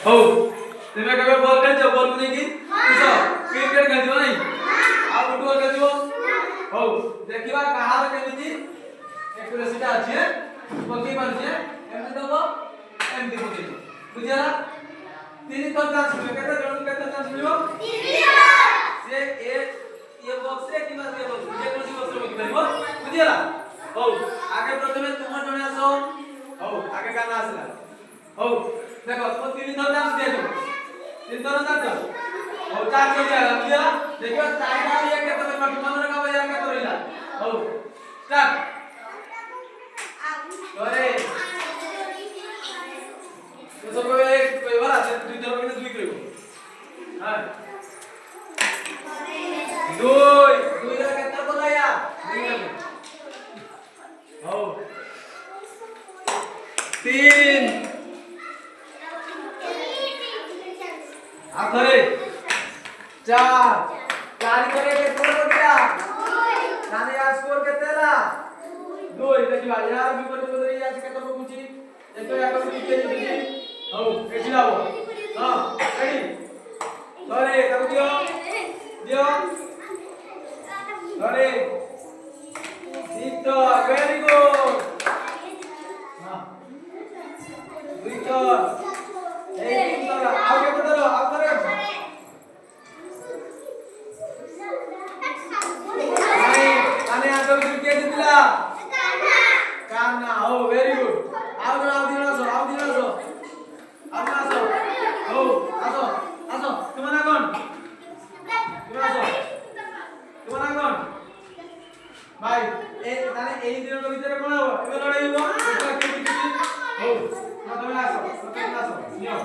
ହଉ ତୁମେ କେବେ ବଲ୍ ଖେଳିଛ ବଲ୍ କୁ ନେଇକି କିସ କ୍ରିକେଟ ଖେଳିବ ନାଇଁ ଆଉ ଫୁଟବଲ ଖେଳିବ ହଉ ଦେଖିବା କାହାର କେମିତି ଏକୁରେସିଟା ଅଛି ପକେଇ ପାରୁଛି ଏମିତି ଦବ ଏମିତି ପକେଇବ ବୁଝିଲା ତିନି ଥର ଚାନ୍ସ ମିଳିବ କେତେ ଜଣକୁ କେତେ ଚାନ୍ସ ମିଳିବ ସେ ये बॉक्स रे किबा ये बॉक्स जे कोसी बॉक्स रे पकेଇ ପାରିବ ବୁଝିଲା ହଉ आगे प्रथमे तुम जणे आसो हौ आगे गाना आसला हौ देखो तो तीन थर डांस दे दो तीन थर डांस हौ चार थर दिया बुझिला देखियो चारटा ये केते मन मन रखा या केते रहिला हौ स्टार्ट अरे तो सब एक कोइबा से दुई थर के दुई करिवो हां दुई दुई रा केते बोलाया हौ तीन आखरे चार चार करे के स्कोर हो गया नाने यार स्कोर कितना ला दो देखि बा यार भी करे बोल रही आज के तो पूछी एक तो यार पूछी के हो केची लाओ हां रेडी सॉरी ताको दियो दियो सॉरी दीतो वेरी गुड हां Victor, Victor, आगे बढ़ो, आगे आने आगे क्रिकेट दिला कान्ना हो वेरी गुड आओ दिना सो हो आसो तुम्हारा कौन भाई ए ताने एई दिन के भीतर कोन हो एबे लड़ाई हो हो ना तुम्हें आसो नियो